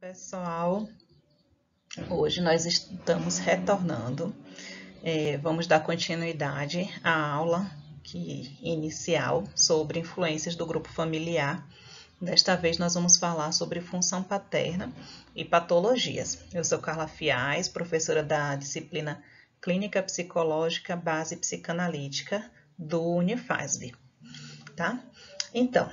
Pessoal, hoje nós estamos retornando. Vamos dar continuidade à aula inicial sobre influências do grupo familiar. Desta vez nós vamos falar sobre função paterna e patologias. Eu sou Carla Fiais, professora da disciplina Clínica Psicológica Base Psicanalítica do Unifasb, tá? Então,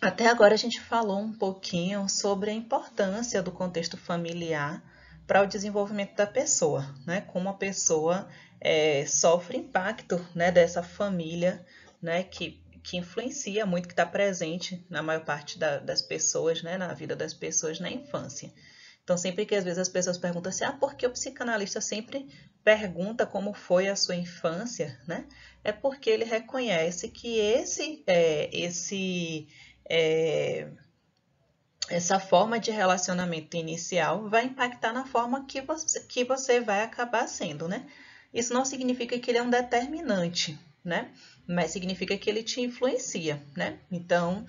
até agora a gente falou um pouquinho sobre a importância do contexto familiar para o desenvolvimento da pessoa, né? Como a pessoa sofre impacto, né, dessa família, né, que influencia muito, que está presente na maior parte das pessoas, né, na vida das pessoas na infância. Então, sempre que às vezes as pessoas perguntam assim, por que o psicanalista sempre pergunta como foi a sua infância, né? É porque ele reconhece que essa forma de relacionamento inicial vai impactar na forma que você vai acabar sendo, né? Isso não significa que ele é um determinante, né? Mas significa que ele te influencia, né? Então,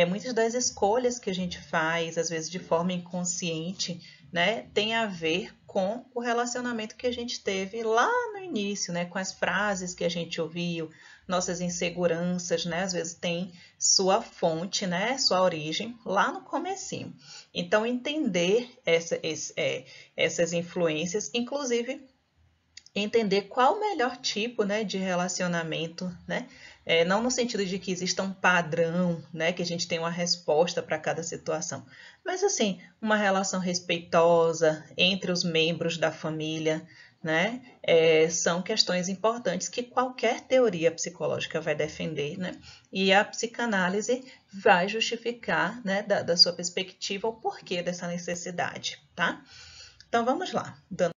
muitas das escolhas que a gente faz, às vezes de forma inconsciente, né, tem a ver com o relacionamento que a gente teve lá no início, né? Com as frases que a gente ouviu, nossas inseguranças, né? Às vezes tem sua fonte, né? Sua origem lá no comecinho. Então, entender essas influências, inclusive entender qual o melhor tipo, né, de relacionamento, né? Não no sentido de que exista um padrão, né, que a gente tem uma resposta para cada situação, mas assim, uma relação respeitosa entre os membros da família, né? São questões importantes que qualquer teoria psicológica vai defender, né? E a psicanálise vai justificar, né, da sua perspectiva, o porquê dessa necessidade, tá? Então vamos lá, dando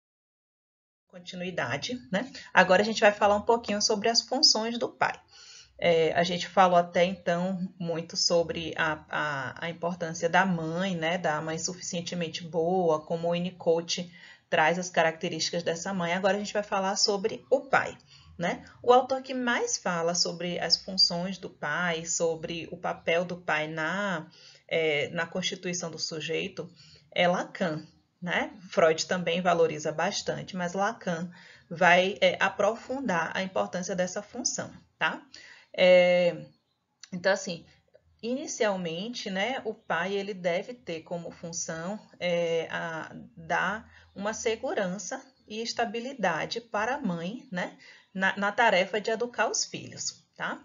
continuidade, né? Agora a gente vai falar um pouquinho sobre as funções do pai. A gente falou até então muito sobre a importância da mãe, né? Da mãe suficientemente boa, como o Winnicott traz as características dessa mãe. Agora a gente vai falar sobre o pai, né? O autor que mais fala sobre as funções do pai, sobre o papel do pai na constituição do sujeito é Lacan, né? Freud também valoriza bastante, mas Lacan vai aprofundar a importância dessa função, tá? Então, assim, inicialmente, né, o pai ele deve ter como função dar uma segurança e estabilidade para a mãe, né, na tarefa de educar os filhos, tá?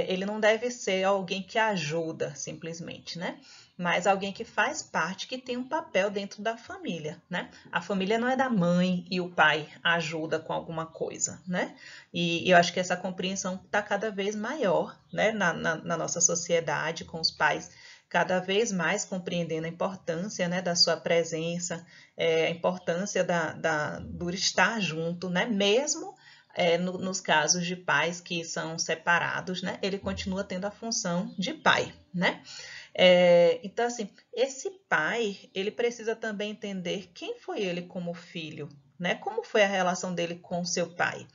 Ele não deve ser alguém que ajuda simplesmente, né? Mas alguém que faz parte, que tem um papel dentro da família, né? A família não é da mãe e o pai ajuda com alguma coisa, né? E eu acho que essa compreensão está cada vez maior, né, na nossa sociedade, com os pais cada vez mais compreendendo a importância, né, da sua presença, a importância do estar junto, né, mesmo nos casos de pais que são separados, né, ele continua tendo a função de pai, né? Então, assim, esse pai, ele precisa também entender quem foi ele como filho, né? Como foi a relação dele com o seu pai.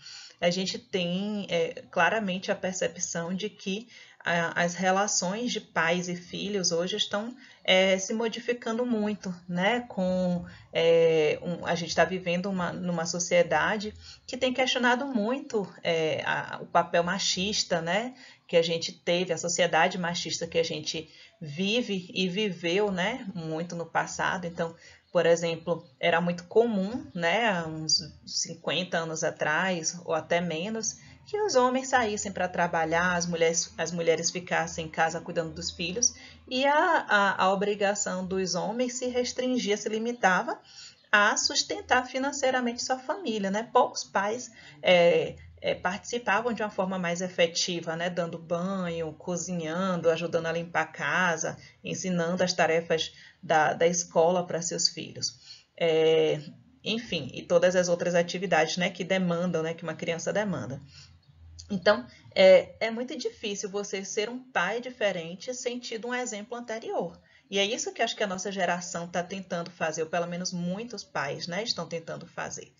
A gente tem claramente a percepção de que as relações de pais e filhos hoje estão se modificando muito, né? A gente está vivendo numa sociedade que tem questionado muito o papel machista, né? Que a gente teve, a sociedade machista que a gente vive e viveu, né? Muito no passado. Então, por exemplo, era muito comum, né, há uns 50 anos atrás, ou até menos, que os homens saíssem para trabalhar, as mulheres ficassem em casa cuidando dos filhos, e a obrigação dos homens se restringia, se limitava a sustentar financeiramente sua família, né? Poucos pais participavam de uma forma mais efetiva, né? Dando banho, cozinhando, ajudando a limpar a casa, ensinando as tarefas da escola para seus filhos. Enfim, e todas as outras atividades, né, que demandam, né, que uma criança demanda. Então, é muito difícil você ser um pai diferente sem tido um exemplo anterior. E é isso que acho que a nossa geração está tentando fazer, ou pelo menos muitos pais, né, estão tentando fazer.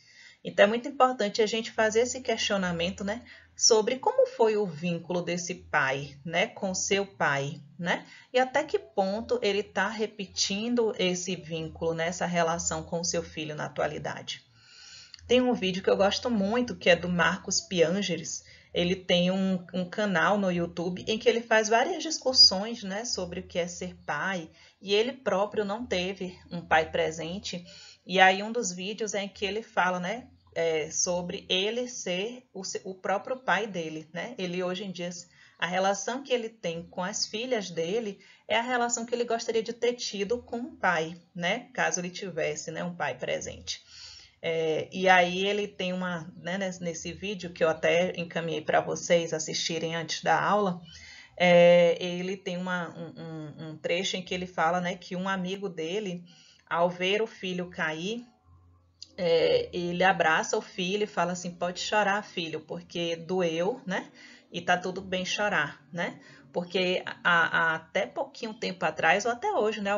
Então é muito importante a gente fazer esse questionamento, né, sobre como foi o vínculo desse pai, né, com seu pai, né, e até que ponto ele está repetindo esse vínculo, né, essa relação com o seu filho na atualidade. Tem um vídeo que eu gosto muito, que é do Marcos Piangeres. Ele tem um canal no YouTube em que ele faz várias discussões, né, sobre o que é ser pai, e ele próprio não teve um pai presente. E aí um dos vídeos é em que ele fala, né, sobre ele ser o próprio pai dele, né? Ele hoje em dia, a relação que ele tem com as filhas dele é a relação que ele gostaria de ter tido com o pai, né? Caso ele tivesse, né, um pai presente. E aí ele tem uma, né, nesse vídeo que eu até encaminhei para vocês assistirem antes da aula, ele tem um trecho em que ele fala, né, que um amigo dele, ao ver o filho cair, ele abraça o filho e fala assim, pode chorar, filho, porque doeu, né? E tá tudo bem chorar, né? Porque até pouquinho tempo atrás, ou até hoje, né?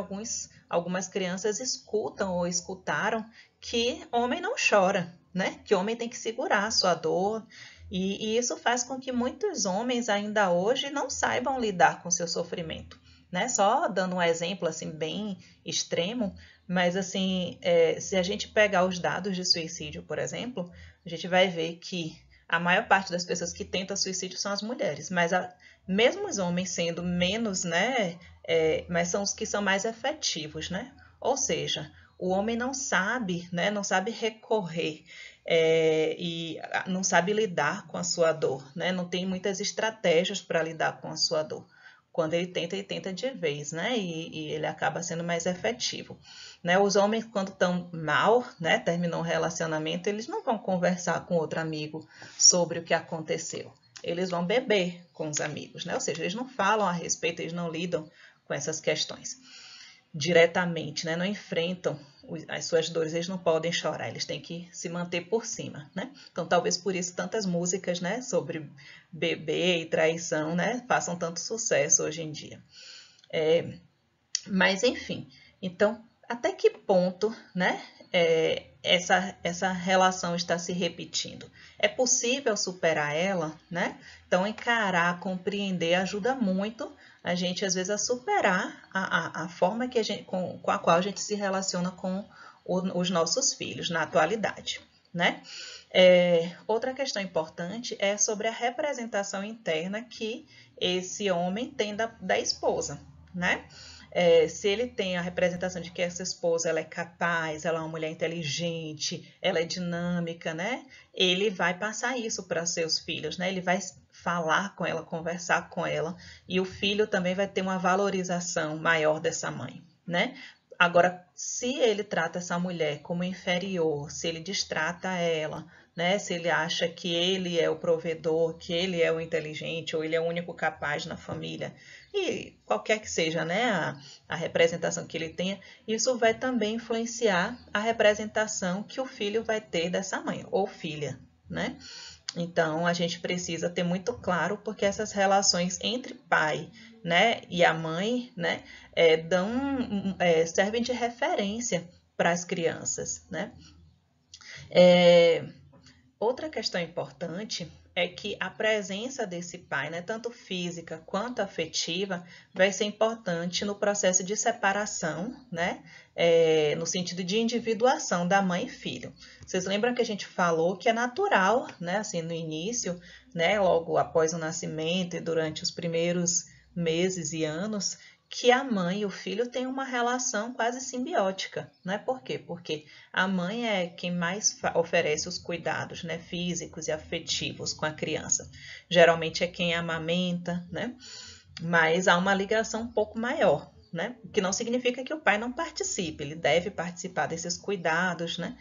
Algumas crianças escutam ou escutaram que homem não chora, né? Que homem tem que segurar a sua dor. E isso faz com que muitos homens ainda hoje não saibam lidar com seu sofrimento, né? Só dando um exemplo assim bem extremo, mas assim, se a gente pegar os dados de suicídio, por exemplo, a gente vai ver que a maior parte das pessoas que tentam suicídio são as mulheres, mas mesmo os homens sendo menos, né, mas são os que são mais efetivos, né? Ou seja, o homem não sabe, né, não sabe recorrer e não sabe lidar com a sua dor, né? Não tem muitas estratégias para lidar com a sua dor. Quando ele tenta de vez, né? E ele acaba sendo mais efetivo. Né? Os homens, quando estão mal, né, terminam um relacionamento, eles não vão conversar com outro amigo sobre o que aconteceu. Eles vão beber com os amigos, né? Ou seja, eles não falam a respeito, eles não lidam com essas questões diretamente, né? Não enfrentam as suas dores, eles não podem chorar, eles têm que se manter por cima, né? Então, talvez por isso tantas músicas, né, sobre beber e traição, né, façam tanto sucesso hoje em dia. Mas, enfim, então, até que ponto, né, essa relação está se repetindo? É possível superar ela, né? Então, encarar, compreender ajuda muito a gente, às vezes, a superar a forma que com a qual a gente se relaciona com os nossos filhos na atualidade, né? Outra questão importante é sobre a representação interna que esse homem tem da esposa, né? Se ele tem a representação de que essa esposa ela é capaz, ela é uma mulher inteligente, ela é dinâmica, né? Ele vai passar isso para seus filhos, né? Ele vai falar com ela, conversar com ela, e o filho também vai ter uma valorização maior dessa mãe, né? Agora, se ele trata essa mulher como inferior, se ele destrata ela, né? Se ele acha que ele é o provedor, que ele é o inteligente, ou ele é o único capaz na família, e qualquer que seja, né, a representação que ele tenha, isso vai também influenciar a representação que o filho vai ter dessa mãe, ou filha, né? Então, a gente precisa ter muito claro, porque essas relações entre pai, né, e a mãe, né, servem de referência para as crianças, né? Outra questão importante é que a presença desse pai, né, tanto física quanto afetiva, vai ser importante no processo de separação, né, no sentido de individuação da mãe e filho. Vocês lembram que a gente falou que é natural, né, assim, no início, né, logo após o nascimento e durante os primeiros meses e anos, que a mãe e o filho têm uma relação quase simbiótica, né? Por quê? Porque a mãe é quem mais oferece os cuidados, né, físicos e afetivos com a criança. Geralmente é quem amamenta, né? Mas há uma ligação um pouco maior, né? O que não significa que o pai não participe, ele deve participar desses cuidados, né?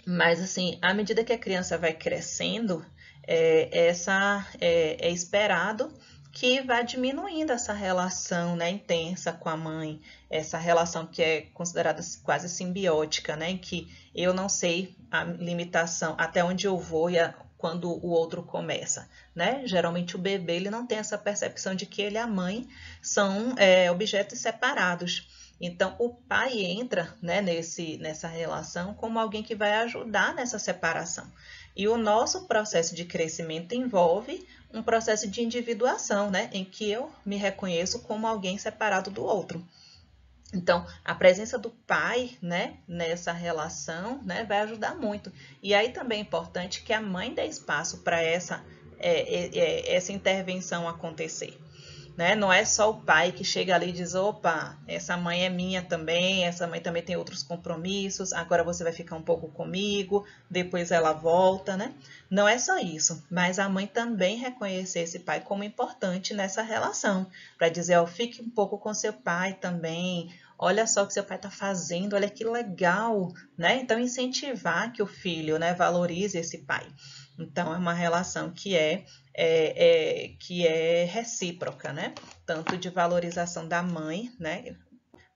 Mas, assim, à medida que a criança vai crescendo, é esperado que vá diminuindo essa relação, né, intensa com a mãe, essa relação que é considerada quase simbiótica, né, em que eu não sei a limitação até onde eu vou quando o outro começa, né? Geralmente o bebê ele não tem essa percepção de que ele e a mãe são objetos separados. Então, o pai entra, né, nessa relação como alguém que vai ajudar nessa separação. E o nosso processo de crescimento envolve um processo de individuação, né, em que eu me reconheço como alguém separado do outro. Então, a presença do pai, né, nessa relação, né, vai ajudar muito. E aí também é importante que a mãe dê espaço para essa intervenção acontecer. Né? Não é só o pai que chega ali e diz, opa, essa mãe é minha também, essa mãe também tem outros compromissos, agora você vai ficar um pouco comigo, depois ela volta, né? Não é só isso, mas a mãe também reconhecer esse pai como importante nessa relação, para dizer, ó, fique um pouco com seu pai também, olha só o que seu pai está fazendo, olha que legal, né? Então, incentivar que o filho, né, valorize esse pai. Então, é uma relação que é recíproca, né? Tanto de valorização da mãe, né,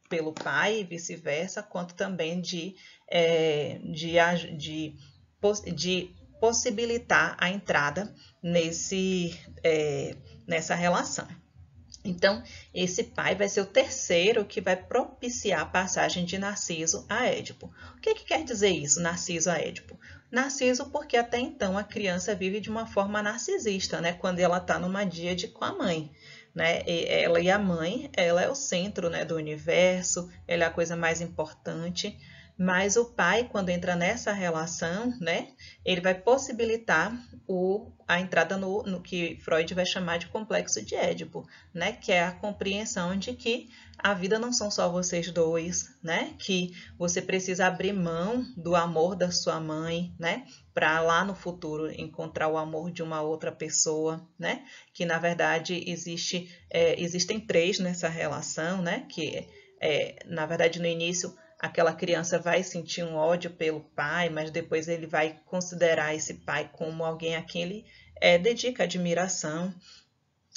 pelo pai e vice-versa, quanto também de possibilitar a entrada nessa relação. Então, esse pai vai ser o terceiro que vai propiciar a passagem de Narciso a Édipo. O que quer dizer isso, Narciso a Édipo? Narciso porque até então a criança vive de uma forma narcisista, né? Quando ela está numa díade com a mãe. Né? Ela e a mãe, ela é o centro, né, do universo, ela é a coisa mais importante. Mas o pai, quando entra nessa relação, né, ele vai possibilitar a entrada no que Freud vai chamar de complexo de Édipo, né, que é a compreensão de que a vida não são só vocês dois, né, que você precisa abrir mão do amor da sua mãe, né, para lá no futuro encontrar o amor de uma outra pessoa, né, que na verdade existem três nessa relação, né, que na verdade no início aquela criança vai sentir um ódio pelo pai, mas depois ele vai considerar esse pai como alguém a quem ele dedica admiração.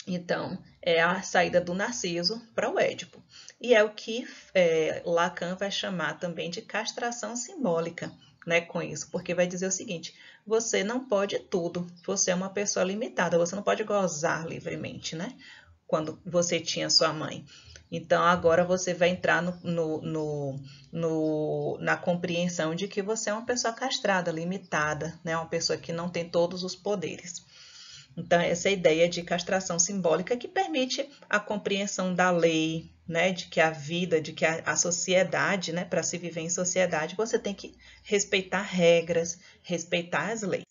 Então, é a saída do Narciso para o Édipo. E é o que Lacan vai chamar também de castração simbólica, né, com isso, porque vai dizer o seguinte, você não pode tudo, você é uma pessoa limitada, você não pode gozar livremente, né, quando você tinha sua mãe. Então, agora você vai entrar na compreensão de que você é uma pessoa castrada, limitada, né? Uma pessoa que não tem todos os poderes. Então, essa é a ideia de castração simbólica que permite a compreensão da lei, né? De que a vida, de que a sociedade, né? Para se viver em sociedade, você tem que respeitar regras, respeitar as leis.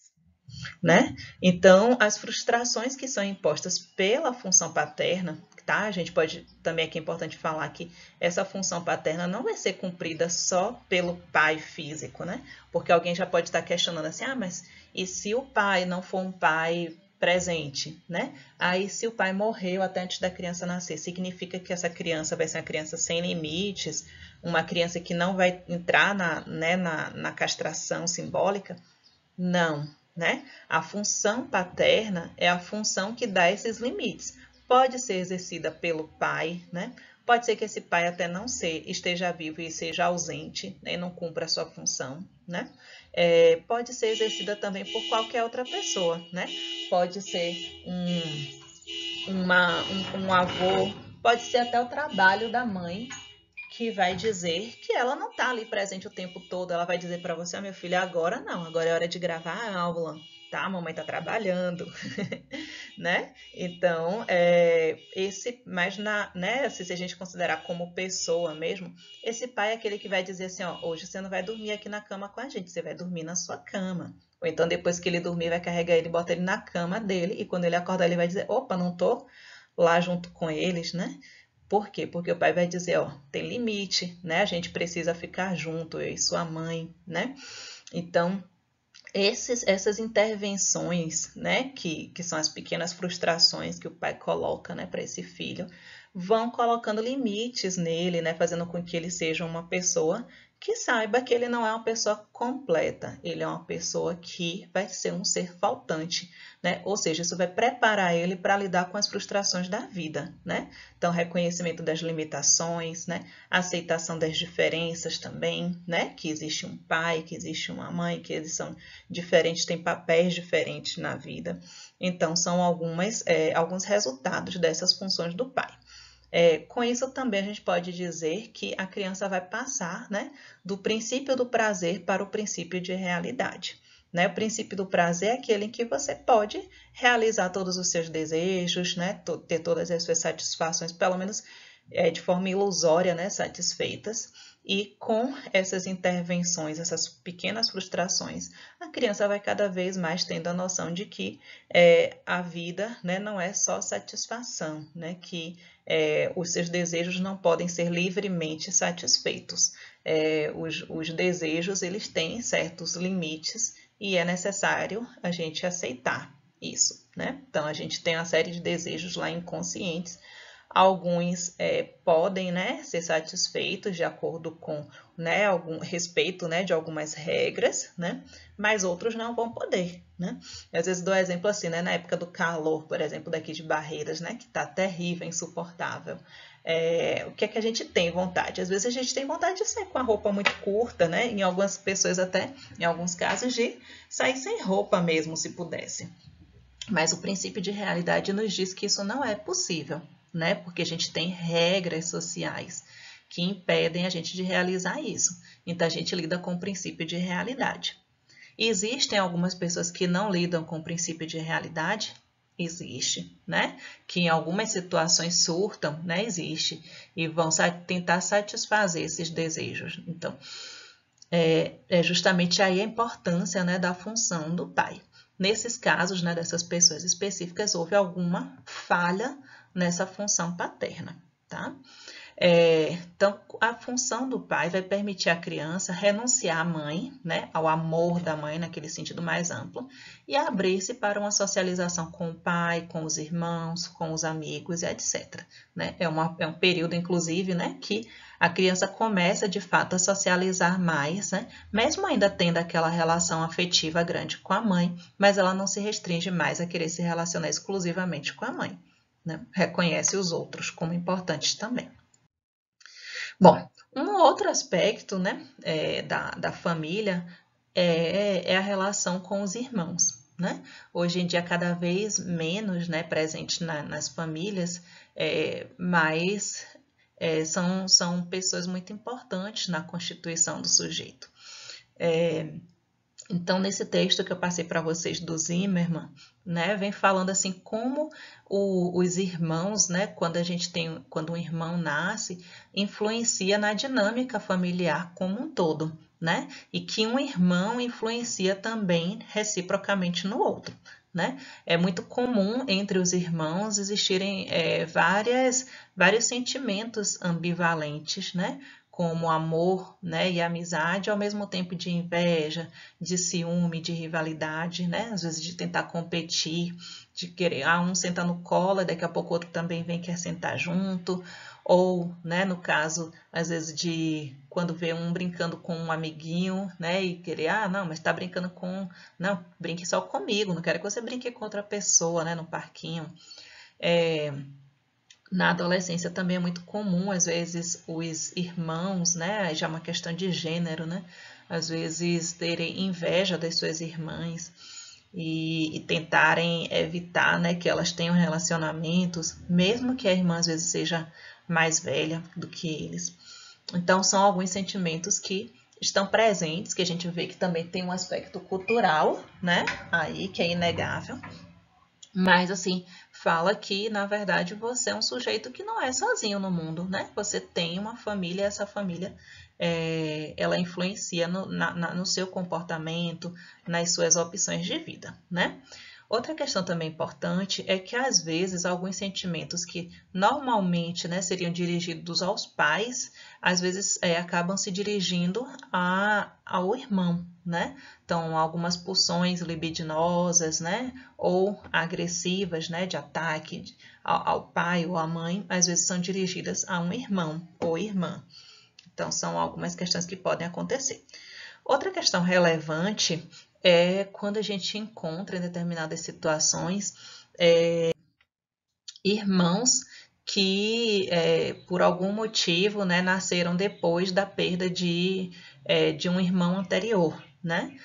Né? Então, as frustrações que são impostas pela função paterna, tá? A gente pode, também aqui é importante falar que essa função paterna não vai ser cumprida só pelo pai físico, né? Porque alguém já pode estar questionando assim, mas e se o pai não for um pai presente, né? Aí, se o pai morreu até antes da criança nascer, significa que essa criança vai ser uma criança sem limites, uma criança que não vai entrar na castração simbólica? Não, né? A função paterna é a função que dá esses limites. Pode ser exercida pelo pai, né? Pode ser que esse pai até não esteja vivo e seja ausente, né? E não cumpra a sua função, né? Pode ser exercida também por qualquer outra pessoa, né? Pode ser um avô, pode ser até o trabalho da mãe, que vai dizer que ela não está ali presente o tempo todo. Ela vai dizer para você, meu filho, agora não, agora é hora de gravar a aula, tá? A mamãe está trabalhando, né? Então, mas né, se a gente considerar como pessoa mesmo, esse pai é aquele que vai dizer assim, ó, hoje você não vai dormir aqui na cama com a gente, você vai dormir na sua cama. Ou então, depois que ele dormir, vai carregar ele e botar ele na cama dele, e quando ele acordar, ele vai dizer, opa, não tô lá junto com eles, né? Por quê? Porque o pai vai dizer, ó, tem limite, né? A gente precisa ficar junto, eu e sua mãe, né? Então, essas intervenções, né, que são as pequenas frustrações que o pai coloca, né, para esse filho, vão colocando limites nele, né, fazendo com que ele seja uma pessoa que saiba que ele não é uma pessoa completa, ele é uma pessoa que vai ser um ser faltante, né? Ou seja, isso vai preparar ele para lidar com as frustrações da vida, né? Então, reconhecimento das limitações, né? Aceitação das diferenças também, né? Que existe um pai, que existe uma mãe, que eles são diferentes, têm papéis diferentes na vida. Então, são alguns resultados dessas funções do pai. Com isso também a gente pode dizer que a criança vai passar, né, do princípio do prazer para o princípio de realidade. Né? O princípio do prazer é aquele em que você pode realizar todos os seus desejos, né? Ter todas as suas satisfações, pelo menos de forma ilusória, né? Satisfeitas. E com essas intervenções, essas pequenas frustrações, a criança vai cada vez mais tendo a noção de que a vida, né, não é só satisfação, né? Que os seus desejos não podem ser livremente satisfeitos. Os desejos, eles têm certos limites e é necessário a gente aceitar isso, né? Então, a gente tem uma série de desejos lá inconscientes. Alguns podem, né, ser satisfeitos de acordo com, né, algum respeito, né, de algumas regras, né, mas outros não vão poder, né. Às vezes dou exemplo assim, né, na época do calor, por exemplo, daqui de Barreiras, né, que tá terrível, insuportável. O que é que a gente tem vontade? Às vezes a gente tem vontade de sair com a roupa muito curta, né, em algumas pessoas até, em alguns casos, de sair sem roupa mesmo, se pudesse. Mas o princípio de realidade nos diz que isso não é possível, né? Porque a gente tem regras sociais que impedem a gente de realizar isso. Então a gente lida com o princípio de realidade. Existem algumas pessoas que não lidam com o princípio de realidade? Existe, né? Que em algumas situações surtam, né? Existe. E vão tentar satisfazer esses desejos. Então, é justamente aí a importância, né, da função do pai. Nesses casos, né, dessas pessoas específicas, houve alguma falha nessa função paterna, tá? Então, a função do pai vai permitir à criança renunciar à mãe, né, ao amor da mãe, naquele sentido mais amplo, e abrir-se para uma socialização com o pai, com os irmãos, com os amigos, etc. Né? É um período, inclusive, né, que a criança começa, de fato, a socializar mais, né, mesmo ainda tendo aquela relação afetiva grande com a mãe, mas ela não se restringe mais a querer se relacionar exclusivamente com a mãe. Né? Reconhece os outros como importantes também. Bom, um outro aspecto, né, da família é a relação com os irmãos, né? Hoje em dia, cada vez menos, né, presente nas famílias, mas são pessoas muito importantes na constituição do sujeito. Então, nesse texto que eu passei para vocês do Zimmermann, né, vem falando assim como os irmãos, né, quando um irmão nasce, influencia na dinâmica familiar como um todo, né? E que um irmão influencia também reciprocamente no outro. Né? É muito comum entre os irmãos existirem vários sentimentos ambivalentes, né? Como amor, né, e amizade, ao mesmo tempo de inveja, de ciúme, de rivalidade, né? Às vezes de tentar competir, de querer, um senta no colo, daqui a pouco o outro também vem e quer sentar junto, ou, né, no caso, às vezes de quando vê um brincando com um amiguinho, né, e querer, não, mas tá brincando não, brinque só comigo, não quero que você brinque com outra pessoa, né, no parquinho. Na adolescência também é muito comum, às vezes, os irmãos, né, já é uma questão de gênero, né, às vezes terem inveja das suas irmãs e tentarem evitar, né, que elas tenham relacionamentos, mesmo que a irmã às vezes seja mais velha do que eles. Então, são alguns sentimentos que estão presentes, que a gente vê que também tem um aspecto cultural, né, aí, que é inegável, mas, assim, fala que, na verdade, você é um sujeito que não é sozinho no mundo, né? Você tem uma família e essa família, ela influencia no seu comportamento, nas suas opções de vida, né? Outra questão também importante é que, às vezes, alguns sentimentos que normalmente, né, seriam dirigidos aos pais, às vezes acabam se dirigindo ao irmão, né? Então, algumas pulsões libidinosas, né, ou agressivas, né, de ataque ao pai ou à mãe, às vezes são dirigidas a um irmão ou irmã. Então, são algumas questões que podem acontecer. Outra questão relevante é quando a gente encontra em determinadas situações irmãos que, por algum motivo, né, nasceram depois da perda de um irmão anterior, né?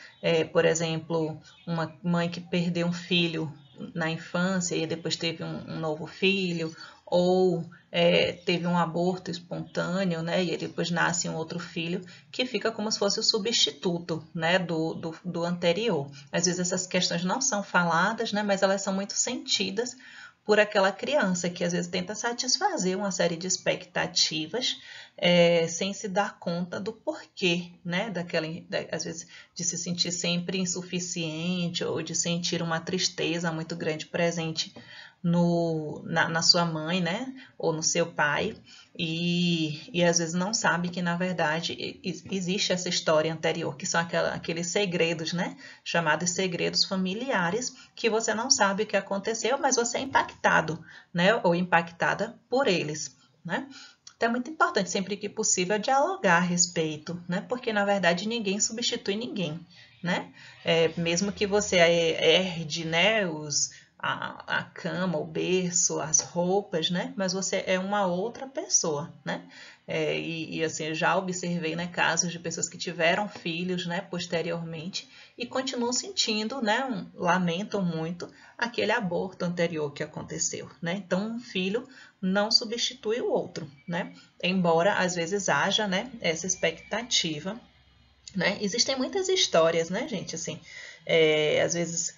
Por exemplo, uma mãe que perdeu um filho na infância e depois teve um novo filho, ou teve um aborto espontâneo, né, e ele depois nasce um outro filho, que fica como se fosse o substituto, né, do anterior. Às vezes essas questões não são faladas, né, mas elas são muito sentidas por aquela criança que às vezes tenta satisfazer uma série de expectativas sem se dar conta do porquê, né, às vezes de se sentir sempre insuficiente ou de sentir uma tristeza muito grande presente na sua mãe, né, ou no seu pai, e às vezes não sabe que na verdade existe essa história anterior, que são aqueles segredos, né, chamados segredos familiares, que você não sabe o que aconteceu, mas você é impactado, né, ou impactada por eles, né. Então é muito importante, sempre que possível, dialogar a respeito, né, porque na verdade ninguém substitui ninguém, né, mesmo que você herde, né, a cama, o berço, as roupas, né? Mas você é uma outra pessoa, né? Assim, eu já observei, né, casos de pessoas que tiveram filhos, né, posteriormente e continuam sentindo, né, lamentam muito aquele aborto anterior que aconteceu, né? Então, um filho não substitui o outro, né? Embora às vezes haja, né, essa expectativa, né? Existem muitas histórias, né, gente? Assim, às vezes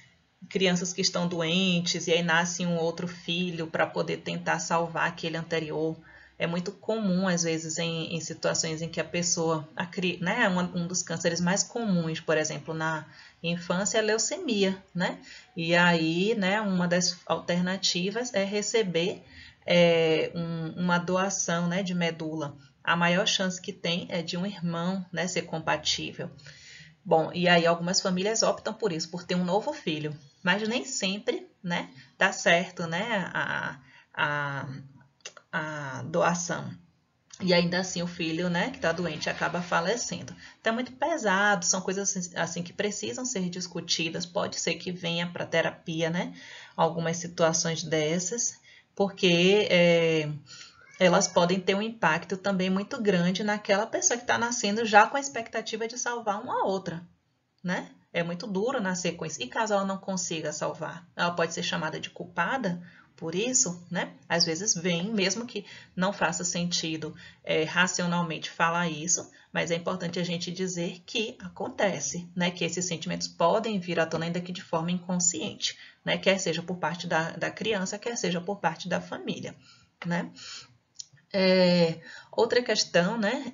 crianças que estão doentes e aí nasce um outro filho para poder tentar salvar aquele anterior. É muito comum, às vezes, em situações em que a pessoa, né, um dos cânceres mais comuns, por exemplo, na infância é a leucemia, né? E aí, né, uma das alternativas é receber uma doação, né, de medula. A maior chance que tem é de um irmão, né, ser compatível. Bom, e aí algumas famílias optam por isso, por ter um novo filho, mas nem sempre, né, dá certo, né, a doação. E ainda assim o filho, né, que está doente acaba falecendo. Então é muito pesado, são coisas assim que precisam ser discutidas, pode ser que venha para terapia, né, algumas situações dessas, porque elas podem ter um impacto também muito grande naquela pessoa que está nascendo já com a expectativa de salvar uma outra, né? É muito duro nascer com isso. E caso ela não consiga salvar, ela pode ser chamada de culpada por isso, né? Às vezes vem, mesmo que não faça sentido racionalmente falar isso, mas é importante a gente dizer que acontece, né? Que esses sentimentos podem vir à tona ainda que de forma inconsciente, né? Quer seja por parte da criança, quer seja por parte da família, né? Outra questão, né,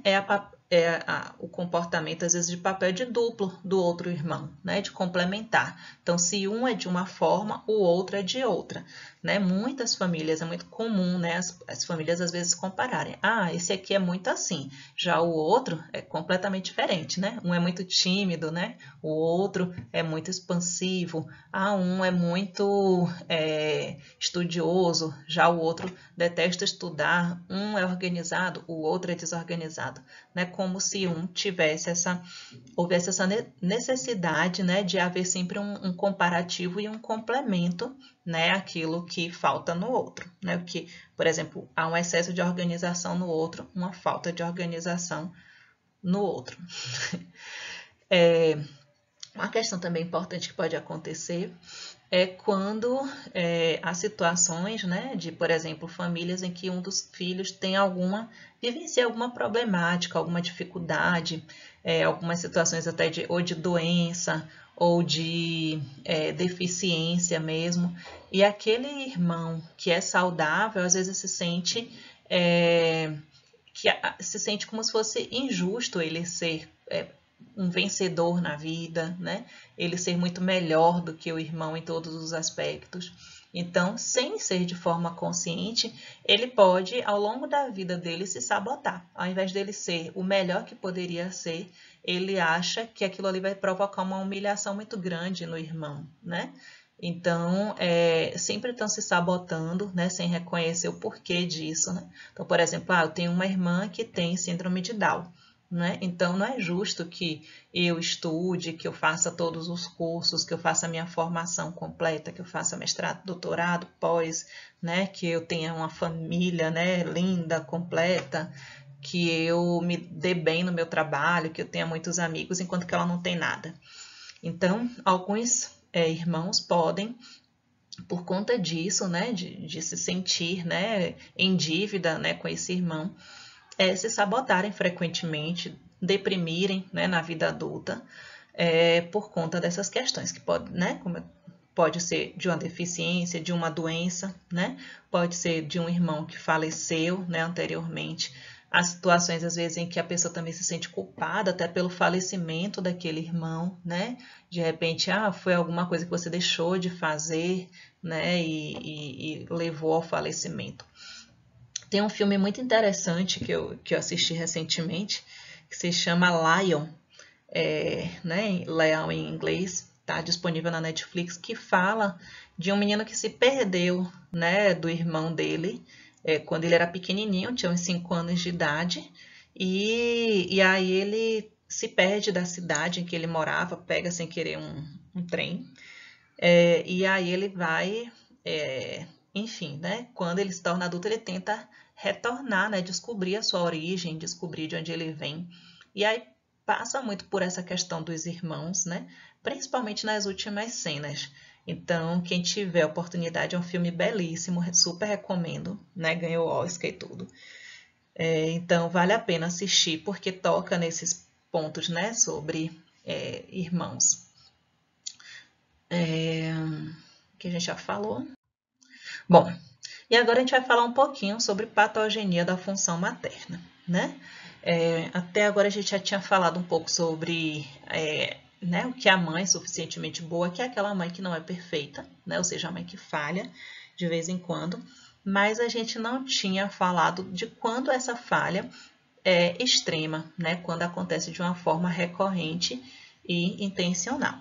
o comportamento, às vezes, de papel de duplo do outro irmão, né, de complementar. Então, se um é de uma forma, o outro é de outra, né? Muitas famílias, é muito comum, né, as famílias, às vezes, compararem. Ah, esse aqui é muito assim, já o outro é completamente diferente, né? Um é muito tímido, né? O outro é muito expansivo. Ah, um é muito estudioso, já o outro detesta estudar. Um é organizado, o outro é desorganizado, né? Como se houvesse essa necessidade, né, de haver sempre um comparativo e um complemento, né, aquilo que falta no outro, né? Que, por exemplo, há um excesso de organização no outro, uma falta de organização no outro. Uma questão também importante que pode acontecer é quando há situações, né, de, por exemplo, famílias em que um dos filhos vivencia alguma problemática, alguma dificuldade, algumas situações até ou de doença ou de deficiência mesmo, e aquele irmão que é saudável, às vezes se sente como se fosse injusto ele ser um vencedor na vida, né? Ele ser muito melhor do que o irmão em todos os aspectos. Então, sem ser de forma consciente, ele pode, ao longo da vida dele, se sabotar. Ao invés dele ser o melhor que poderia ser, ele acha que aquilo ali vai provocar uma humilhação muito grande no irmão, né? Então, sempre estão se sabotando, né, sem reconhecer o porquê disso, né? Então, por exemplo, eu tenho uma irmã que tem síndrome de Down, né? Então, não é justo que eu estude, que eu faça todos os cursos, que eu faça a minha formação completa, que eu faça mestrado, doutorado, pós, né? Que eu tenha uma família, né, linda, completa, que eu me dê bem no meu trabalho, que eu tenha muitos amigos, enquanto que ela não tem nada. Então, alguns irmãos podem por conta disso, né, de se sentir, né, em dívida, né, com esse irmão, se sabotarem frequentemente, deprimirem, né, na vida adulta, por conta dessas questões, que pode, né, pode ser de uma deficiência, de uma doença, né, pode ser de um irmão que faleceu, né, anteriormente. Há situações, às vezes, em que a pessoa também se sente culpada até pelo falecimento daquele irmão, né? De repente, foi alguma coisa que você deixou de fazer, né? E levou ao falecimento. Tem um filme muito interessante que eu assisti recentemente, que se chama Lion, né? Leão em inglês, está disponível na Netflix, que fala de um menino que se perdeu, né? Do irmão dele, quando ele era pequenininho, tinha uns 5 anos de idade, e aí ele se perde da cidade em que ele morava, pega sem querer um trem, e aí ele vai, enfim, né? Quando ele se torna adulto, ele tenta retornar, né? Descobrir a sua origem, descobrir de onde ele vem. E aí passa muito por essa questão dos irmãos, né? Principalmente nas últimas cenas. Então, quem tiver a oportunidade, é um filme belíssimo, super recomendo, né? Ganhou Oscar e tudo. Então, vale a pena assistir, porque toca nesses pontos, né? Sobre irmãos. Que a gente já falou. Bom, e agora a gente vai falar um pouquinho sobre patogenia da função materna, né? Até agora a gente já tinha falado um pouco sobre né, o que é a mãe suficientemente boa, que é aquela mãe que não é perfeita, né? Ou seja, a mãe que falha de vez em quando, mas a gente não tinha falado de quando essa falha é extrema, né? Quando acontece de uma forma recorrente e intencional,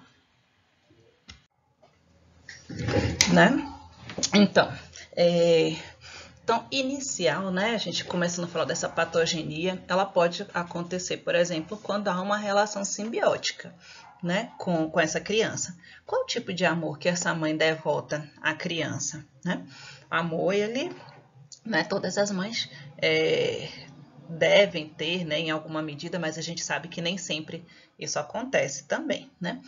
né? Então, inicial, né? A gente começando a falar dessa patogenia, ela pode acontecer, por exemplo, quando há uma relação simbiótica, né? Com essa criança. Qual o tipo de amor que essa mãe devota à criança, né? Amor, ele, né? Todas as mães devem ter, né? Em alguma medida, mas a gente sabe que nem sempre isso acontece também, né?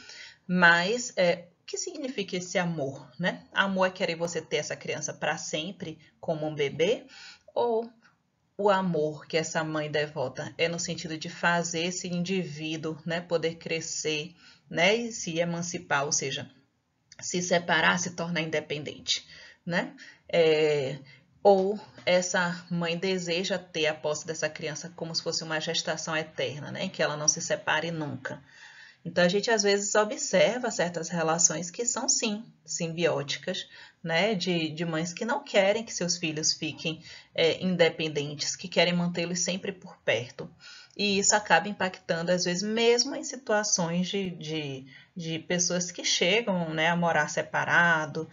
Mas o que significa esse amor, né? Amor é querer você ter essa criança para sempre como um bebê, ou o amor que essa mãe devota é no sentido de fazer esse indivíduo, né, poder crescer, né, e se emancipar, ou seja, se separar, se tornar independente, né? Ou essa mãe deseja ter a posse dessa criança como se fosse uma gestação eterna, né, que ela não se separe nunca. Então, a gente às vezes observa certas relações que são, sim, simbióticas, né? De mães que não querem que seus filhos fiquem independentes, que querem mantê-los sempre por perto. E isso acaba impactando, às vezes, mesmo em situações de pessoas que chegam, né, a morar separado,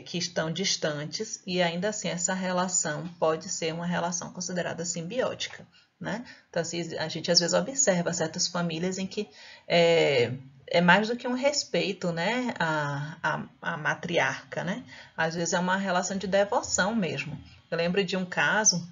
que estão distantes, e ainda assim essa relação pode ser uma relação considerada simbiótica. Né? Então, assim, a gente às vezes observa certas famílias em que é mais do que um respeito, né, à matriarca, né? Às vezes é uma relação de devoção mesmo. Eu lembro de um caso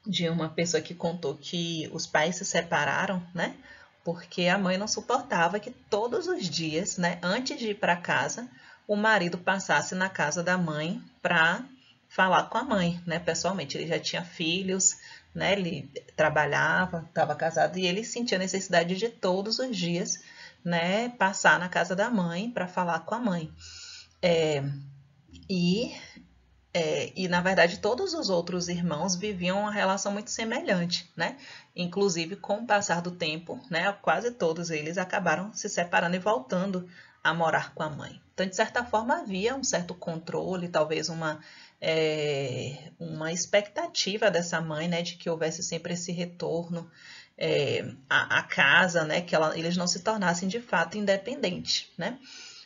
de uma pessoa que contou que os pais se separaram, né? Porque a mãe não suportava que todos os dias, né, antes de ir para casa, o marido passasse na casa da mãe para falar com a mãe, né, pessoalmente. Ele já tinha filhos, né, ele trabalhava, estava casado e ele sentia a necessidade de todos os dias, né, passar na casa da mãe para falar com a mãe. E, na verdade, todos os outros irmãos viviam uma relação muito semelhante, né? Inclusive, com o passar do tempo, né, quase todos eles acabaram se separando e voltando a morar com a mãe. Então, de certa forma, havia um certo controle, talvez uma expectativa dessa mãe, né, de que houvesse sempre esse retorno à casa, né, que eles não se tornassem de fato independentes, né?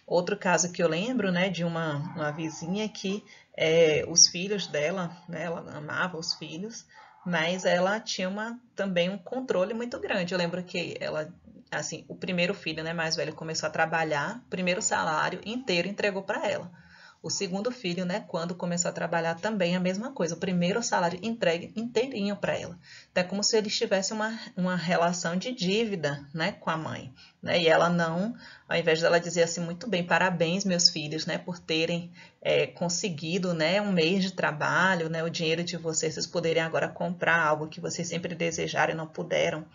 Outro caso que eu lembro, né, de uma vizinha que os filhos dela, né, ela amava os filhos, mas ela tinha também um controle muito grande. Eu lembro que ela, assim, o primeiro filho, né, mais velho, começou a trabalhar, o primeiro salário inteiro entregou para ela. O segundo filho, né, quando começou a trabalhar também a mesma coisa, o primeiro salário entregue inteirinho para ela. Então, é como se eles tivessem uma relação de dívida, né, com a mãe, né, e ela não, ao invés dela dizer assim, muito bem, parabéns meus filhos, né, por terem conseguido, né, um mês de trabalho, né, o dinheiro de vocês poderem agora comprar algo que vocês sempre desejaram e não puderam.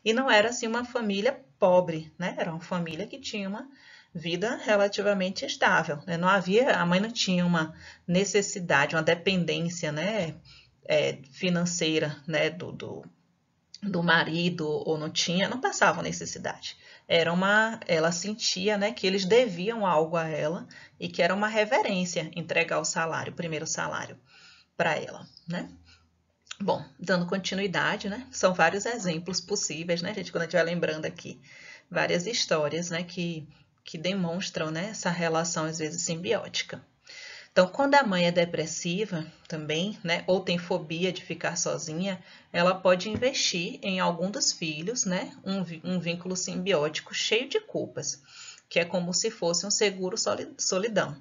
E não era assim uma família pobre, né, era uma família que tinha uma vida relativamente estável, né? Não havia, a mãe não tinha uma necessidade, uma dependência, né, financeira, né, do marido, ou não passava necessidade. Ela sentia, né, que eles deviam algo a ela e que era uma reverência entregar o salário, o primeiro salário para ela, né? Bom, dando continuidade, né? São vários exemplos possíveis, né, gente, quando a gente vai lembrando aqui, várias histórias, né, que demonstram, né, essa relação, às vezes, simbiótica. Então, quando a mãe é depressiva também, né, ou tem fobia de ficar sozinha, ela pode investir em algum dos filhos, né, um vínculo simbiótico cheio de culpas, que é como se fosse um seguro solidão.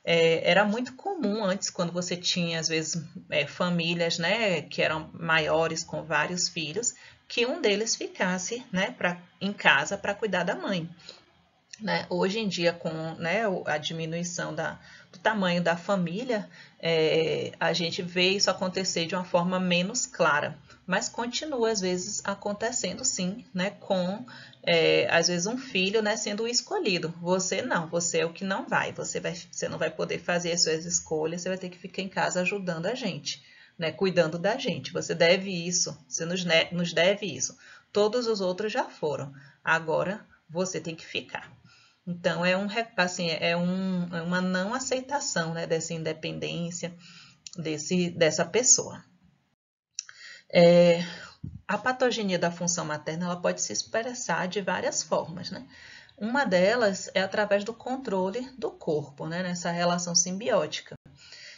Era muito comum antes, quando você tinha, às vezes, famílias, né, que eram maiores, com vários filhos, que um deles ficasse, né, em casa para cuidar da mãe. Né? Hoje em dia, com, né, a diminuição do tamanho da família, a gente vê isso acontecer de uma forma menos clara, mas continua às vezes acontecendo sim, né, com às vezes um filho, né, sendo o escolhido. Você não, você é o que não vai, você não vai poder fazer as suas escolhas, você vai ter que ficar em casa ajudando a gente, né, cuidando da gente. Você deve isso, você nos deve isso. Todos os outros já foram, agora você tem que ficar. Então, assim, uma não aceitação, né, dessa independência dessa pessoa. A patogenia da função materna ela pode se expressar de várias formas, né? Uma delas é através do controle do corpo, né, nessa relação simbiótica.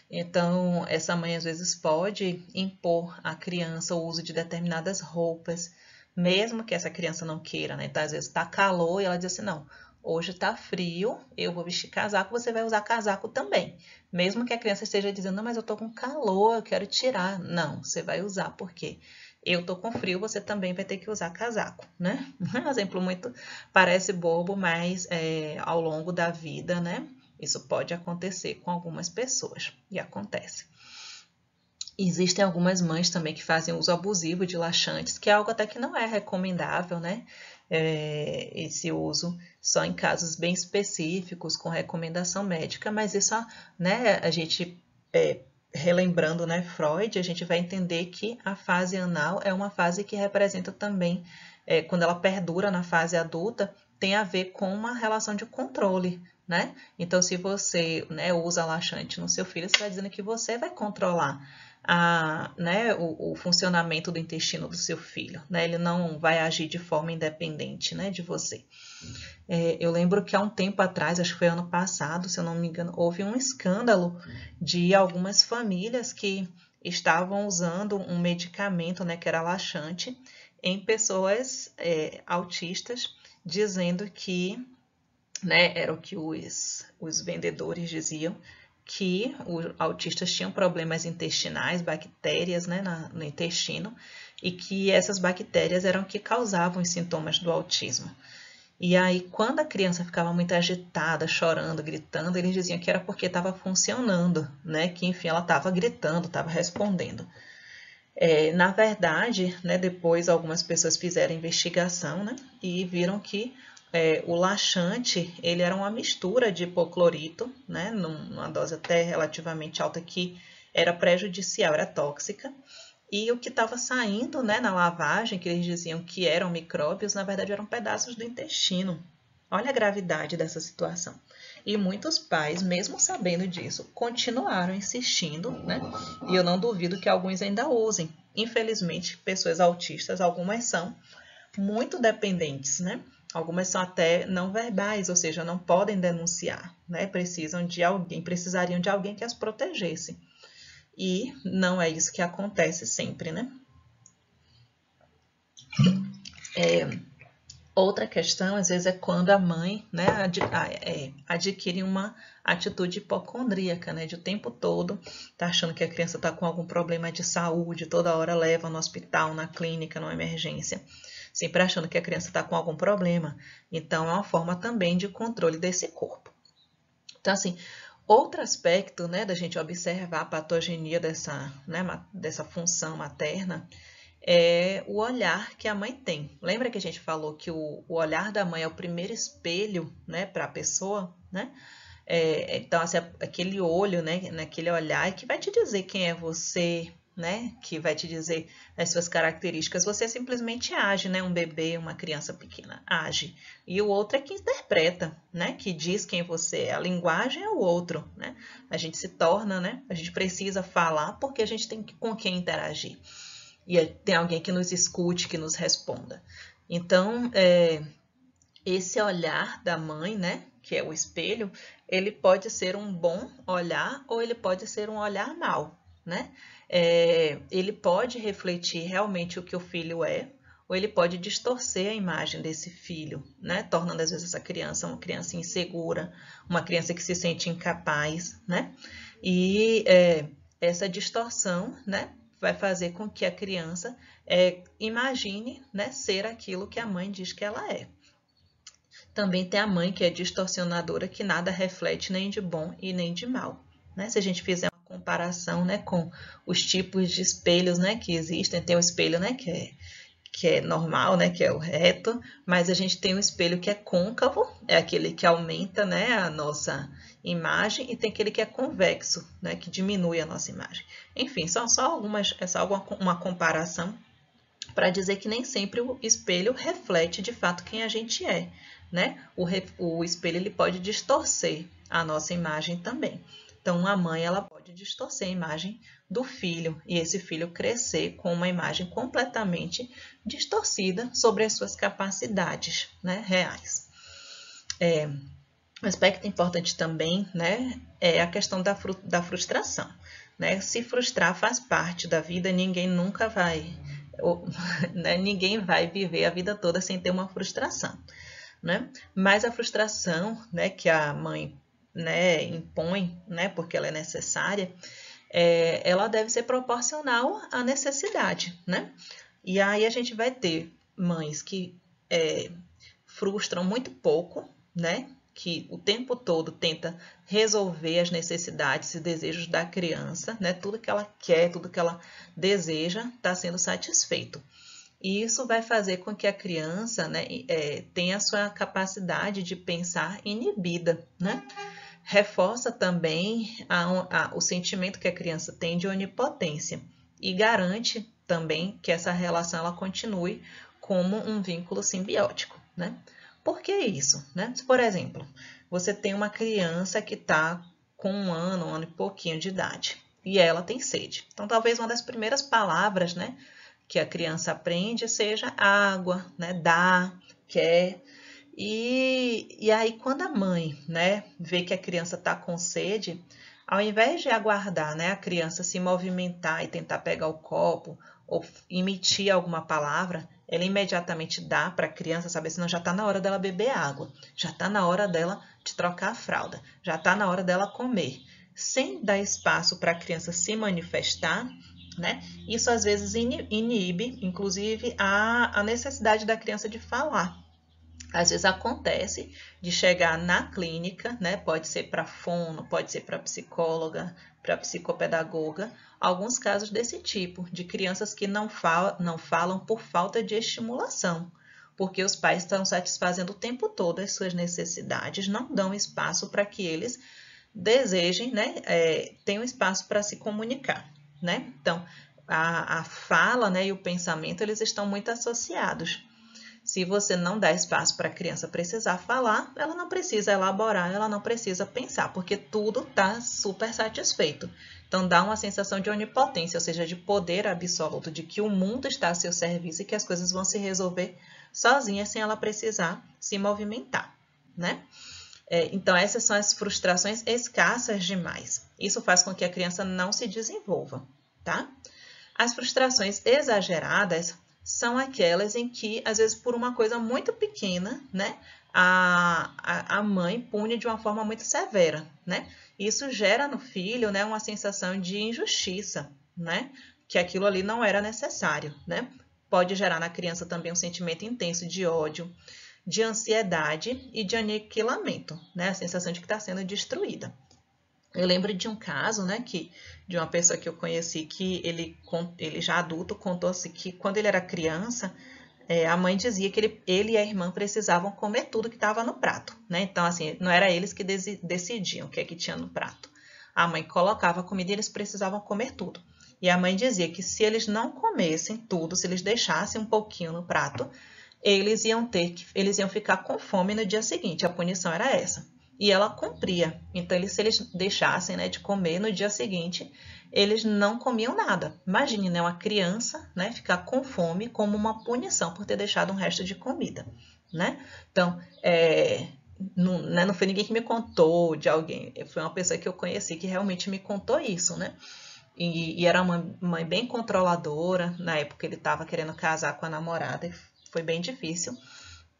Então, essa mãe às vezes pode impor à criança o uso de determinadas roupas, mesmo que essa criança não queira, né? Então, às vezes está calor e ela diz assim, não, hoje está frio, eu vou vestir casaco, você vai usar casaco também. Mesmo que a criança esteja dizendo, não, mas eu estou com calor, eu quero tirar. Não, você vai usar, porque eu estou com frio, você também vai ter que usar casaco, né? Um exemplo muito, parece bobo, mas ao longo da vida, né? Isso pode acontecer com algumas pessoas, e acontece. Existem algumas mães também que fazem uso abusivo de laxantes, que é algo até que não é recomendável, né? Esse uso só em casos bem específicos, com recomendação médica, mas isso, né, a gente, relembrando, né, Freud, a gente vai entender que a fase anal é uma fase que representa também, quando ela perdura na fase adulta, tem a ver com uma relação de controle, né? Então, se você, né, usa laxante no seu filho, você vai dizendo que você vai controlar né, o funcionamento do intestino do seu filho, né? Ele não vai agir de forma independente, né, de você. Eu lembro que há um tempo atrás, acho que foi ano passado, se eu não me engano, houve um escândalo de algumas famílias que estavam usando um medicamento, né, que era laxante, em pessoas autistas, dizendo que, né, era o que os vendedores diziam, que os autistas tinham problemas intestinais, bactérias, né, no intestino, e que essas bactérias eram que causavam os sintomas do autismo. E aí, quando a criança ficava muito agitada, chorando, gritando, eles diziam que era porque estava funcionando, né, que enfim ela estava gritando, estava respondendo. Na verdade, né, depois algumas pessoas fizeram investigação, né, e viram que o laxante ele era uma mistura de hipoclorito, né, numa dose até relativamente alta, que era prejudicial, era tóxica, e o que estava saindo, né, na lavagem, que eles diziam que eram micróbios, na verdade eram pedaços do intestino. Olha a gravidade dessa situação. E muitos pais, mesmo sabendo disso, continuaram insistindo, né? E eu não duvido que alguns ainda usem. Infelizmente, pessoas autistas, algumas são muito dependentes, né? Algumas são até não verbais, ou seja, não podem denunciar, né? Precisariam de alguém que as protegesse. E não é isso que acontece sempre, né? Outra questão, às vezes, é quando a mãe, né, adquire uma atitude hipocondríaca, né, de o tempo todo tá achando que a criança está com algum problema de saúde, toda hora leva no hospital, na clínica, numa emergência, sempre achando que a criança está com algum problema. Então, é uma forma também de controle desse corpo. Então, assim, outro aspecto, né, da gente observar a patogenia dessa função materna é o olhar que a mãe tem. Lembra que a gente falou que o olhar da mãe é o primeiro espelho, né, para a pessoa, né? Então, assim, aquele olho, né, naquele olhar é que vai te dizer quem é você, né, que vai te dizer as suas características. Você simplesmente age, né, um bebê, uma criança pequena age. E o outro é que interpreta, né, que diz quem você é. A linguagem é o outro, né? A gente se torna, né, a gente precisa falar porque a gente tem com quem interagir. E tem alguém que nos escute, que nos responda. Então, esse olhar da mãe, né, que é o espelho, ele pode ser um bom olhar ou ele pode ser um olhar mau, né? Ele pode refletir realmente o que o filho é, ou ele pode distorcer a imagem desse filho, né? Tornando às vezes essa criança uma criança insegura, uma criança que se sente incapaz, né? E essa distorção, né, vai fazer com que a criança imagine, né, ser aquilo que a mãe diz que ela é. Também tem a mãe que é distorcionadora, que nada reflete nem de bom e nem de mal. Né? Se a gente fizer uma comparação, né, com os tipos de espelhos, né, que existem, tem o espelho, né, que é normal, né, que é o reto, mas a gente tem um espelho que é côncavo, é aquele que aumenta, né, a nossa imagem, e tem aquele que é convexo, né, que diminui a nossa imagem. Enfim, são só uma comparação para dizer que nem sempre o espelho reflete de fato quem a gente é, né? O espelho ele pode distorcer a nossa imagem também. Então, a mãe ela pode distorcer a imagem do filho e esse filho crescer com uma imagem completamente distorcida sobre as suas capacidades, né, reais. Um aspecto importante também, né, é a questão da frustração. Né? Se frustrar faz parte da vida, ninguém nunca vai, né, ninguém vai viver a vida toda sem ter uma frustração. Né? Mas a frustração, né, que a mãe, né, impõe, né, porque ela é necessária, ela deve ser proporcional à necessidade. Né? E aí a gente vai ter mães que frustram muito pouco, né? Que o tempo todo tenta resolver as necessidades e desejos da criança, né? Tudo que ela quer, tudo que ela deseja está sendo satisfeito. E isso vai fazer com que a criança, né, tenha a sua capacidade de pensar inibida, né? Reforça também o sentimento que a criança tem de onipotência e garante também que essa relação ela continue como um vínculo simbiótico, né? Por que isso? Né? Por exemplo, você tem uma criança que está com um ano e pouquinho de idade e ela tem sede. Então, talvez uma das primeiras palavras, né, que a criança aprende seja água, né, dá, quer. E aí, quando a mãe, né, vê que a criança está com sede, ao invés de aguardar, né, a criança se movimentar e tentar pegar o copo ou emitir alguma palavra, ela imediatamente dá para a criança, sabe? Senão já está na hora dela beber água, já está na hora dela de trocar a fralda, já está na hora dela comer. Sem dar espaço para a criança se manifestar, né? Isso às vezes inibe, inclusive, a necessidade da criança de falar. Às vezes acontece de chegar na clínica, né? Pode ser para fono, pode ser para psicóloga, para psicopedagoga, alguns casos desse tipo, de crianças que não falam por falta de estimulação, porque os pais estão satisfazendo o tempo todo as suas necessidades, não dão espaço para que eles desejem, né? Tenham espaço para se comunicar, né? Então, a fala, né, e o pensamento, eles estão muito associados. Se você não dá espaço para a criança precisar falar, ela não precisa elaborar, ela não precisa pensar, porque tudo está super satisfeito. Então, dá uma sensação de onipotência, ou seja, de poder absoluto, de que o mundo está a seu serviço e que as coisas vão se resolver sozinhas, sem ela precisar se movimentar, né? Então, essas são as frustrações escassas demais. Isso faz com que a criança não se desenvolva, tá? As frustrações exageradas são aquelas em que, às vezes, por uma coisa muito pequena, né, a mãe pune de uma forma muito severa, né? Isso gera no filho, né, uma sensação de injustiça, né? Que aquilo ali não era necessário, né? Pode gerar na criança também um sentimento intenso de ódio, de ansiedade e de aniquilamento, né? A sensação de que está sendo destruída. Eu lembro de um caso, né, de uma pessoa que eu conheci que ele já adulto contou assim que quando ele era criança, a mãe dizia que ele e a irmã precisavam comer tudo que estava no prato, né? Então, assim, não era eles que decidiam o que é que tinha no prato. A mãe colocava a comida e eles precisavam comer tudo. E a mãe dizia que se eles não comessem tudo, se eles deixassem um pouquinho no prato, eles iam ficar com fome no dia seguinte. A punição era essa. E ela cumpria. Então, se eles deixassem, né, de comer no dia seguinte, eles não comiam nada. Imagine, né, uma criança, né, ficar com fome como uma punição por ter deixado um resto de comida, né? Então, não foi ninguém que me contou de alguém, foi uma pessoa que eu conheci que realmente me contou isso, né? E era uma mãe bem controladora. Na época ele estava querendo casar com a namorada e foi bem difícil.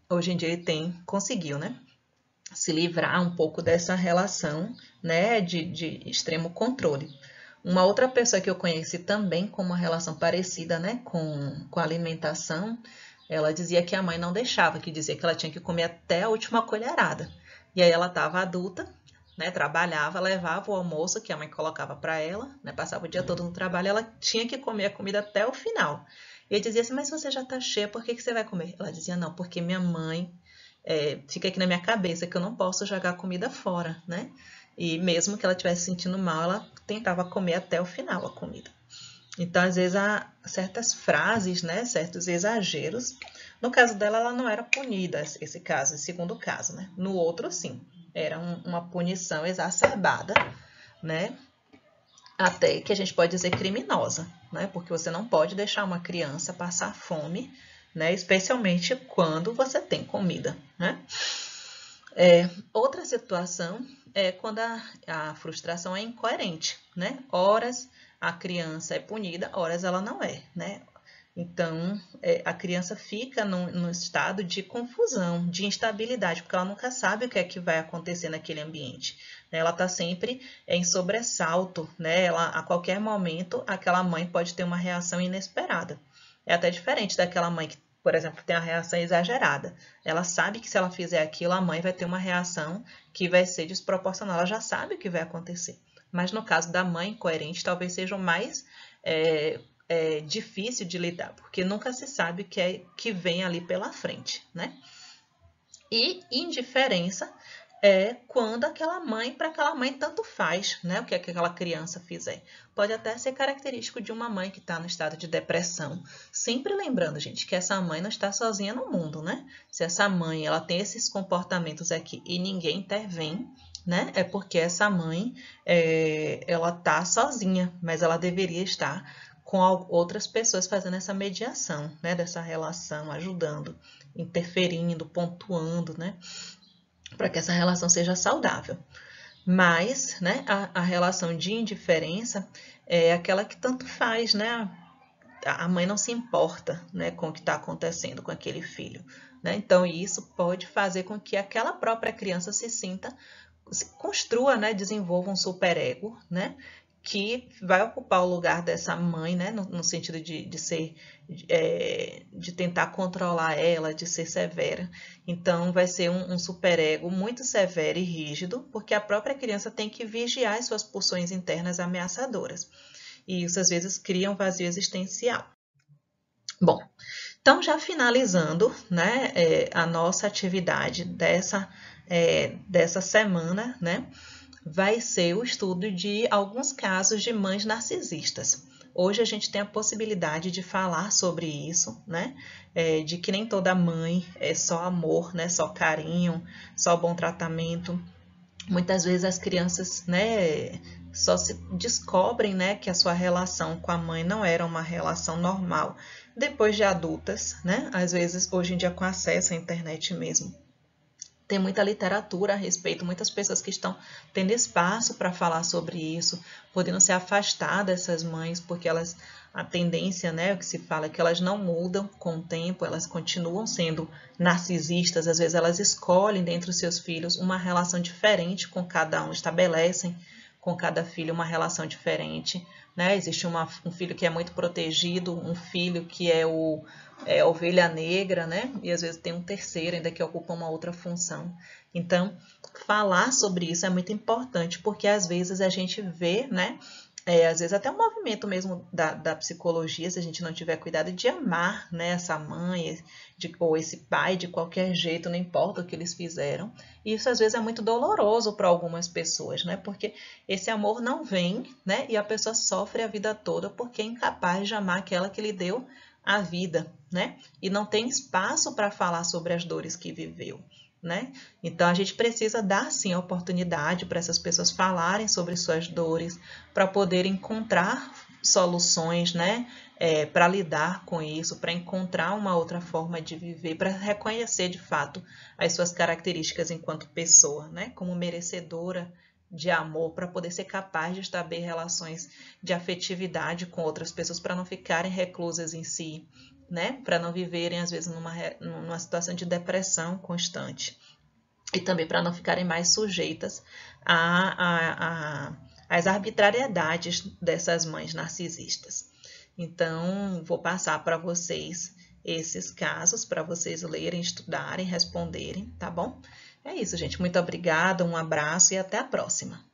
Hoje em dia ele conseguiu, né, se livrar um pouco dessa relação, né, de extremo controle. Uma outra pessoa que eu conheci também com uma relação parecida, né, com a alimentação, ela dizia que a mãe não deixava, que dizia que ela tinha que comer até a última colherada. E aí ela estava adulta, né, trabalhava, levava o almoço que a mãe colocava para ela, né, passava o dia todo no trabalho, ela tinha que comer a comida até o final. E ele dizia assim, mas você já está cheia, por que você vai comer? Ela dizia, não, porque minha mãe fica aqui na minha cabeça que eu não posso jogar comida fora, né? E mesmo que ela estivesse sentindo mal, ela tentava comer até o final a comida. Então, às vezes, há certas frases, né, certos exageros. No caso dela, ela não era punida, esse caso, esse segundo caso, né? No outro, sim, era uma punição exacerbada, né? Até que a gente pode dizer criminosa, né? Porque você não pode deixar uma criança passar fome, né? Especialmente quando você tem comida, né? Outra situação é quando a frustração é incoerente, né? Horas a criança é punida, horas ela não é, né? Então, a criança fica num estado de confusão, de instabilidade, porque ela nunca sabe o que é que vai acontecer naquele ambiente. Ela está sempre em sobressalto, né? A qualquer momento, aquela mãe pode ter uma reação inesperada. É até diferente daquela mãe que, por exemplo, tem uma reação exagerada. Ela sabe que se ela fizer aquilo, a mãe vai ter uma reação que vai ser desproporcional. Ela já sabe o que vai acontecer. Mas no caso da mãe incoerente, talvez seja o mais difícil de lidar, porque nunca se sabe o que vem ali pela frente, né? E indiferença é quando para aquela mãe tanto faz, né, o que aquela criança fizer. Pode até ser característico de uma mãe que está no estado de depressão. Sempre lembrando, gente, que essa mãe não está sozinha no mundo, né? Se essa mãe ela tem esses comportamentos aqui e ninguém intervém, né, é porque essa mãe ela está sozinha, mas ela deveria estar com outras pessoas fazendo essa mediação, né, dessa relação, ajudando, interferindo, pontuando, né, para que essa relação seja saudável. Mas, né, a relação de indiferença é aquela que tanto faz, né, a mãe não se importa, né, com o que está acontecendo com aquele filho, né, então isso pode fazer com que aquela própria criança se construa, né, desenvolva um superego, né, que vai ocupar o lugar dessa mãe, né, no sentido de tentar controlar ela, de ser severa. Então, vai ser um superego muito severo e rígido, porque a própria criança tem que vigiar as suas pulsões internas ameaçadoras. E isso, às vezes, cria um vazio existencial. Bom, então, já finalizando, né, a nossa atividade dessa semana, né, vai ser o estudo de alguns casos de mães narcisistas. Hoje a gente tem a possibilidade de falar sobre isso, né? De que nem toda mãe é só amor, né? Só carinho, só bom tratamento. Muitas vezes as crianças, né, só se descobrem, né, que a sua relação com a mãe não era uma relação normal depois de adultas, né? Às vezes hoje em dia com acesso à internet mesmo. Tem muita literatura a respeito, muitas pessoas que estão tendo espaço para falar sobre isso, podendo se afastar dessas mães, porque elas, a tendência, né, o que se fala é que elas não mudam com o tempo, elas continuam sendo narcisistas, às vezes elas escolhem dentre os seus filhos uma relação diferente com cada um, estabelecem com cada filho uma relação diferente, né? Existe um filho que é muito protegido, um filho que é a ovelha negra, né? E às vezes tem um terceiro ainda que ocupa uma outra função. Então, falar sobre isso é muito importante, porque às vezes a gente vê, né? Às vezes até um movimento mesmo da psicologia, se a gente não tiver cuidado de amar, né, essa mãe ou esse pai de qualquer jeito, não importa o que eles fizeram. E isso às vezes é muito doloroso para algumas pessoas, né? Porque esse amor não vem, né? E a pessoa sofre a vida toda porque é incapaz de amar aquela que lhe deu a vida, né? E não tem espaço para falar sobre as dores que viveu. Né? Então a gente precisa dar sim a oportunidade para essas pessoas falarem sobre suas dores, para poder encontrar soluções, né? Para lidar com isso, para encontrar uma outra forma de viver, para reconhecer de fato as suas características enquanto pessoa, né? Como merecedora de amor, para poder ser capaz de estabelecer relações de afetividade com outras pessoas, para não ficarem reclusas em si, né? Para não viverem, às vezes, numa situação de depressão constante. E também para não ficarem mais sujeitas às arbitrariedades dessas mães narcisistas. Então, vou passar para vocês esses casos, para vocês lerem, estudarem, responderem, tá bom? É isso, gente. Muito obrigada, um abraço e até a próxima.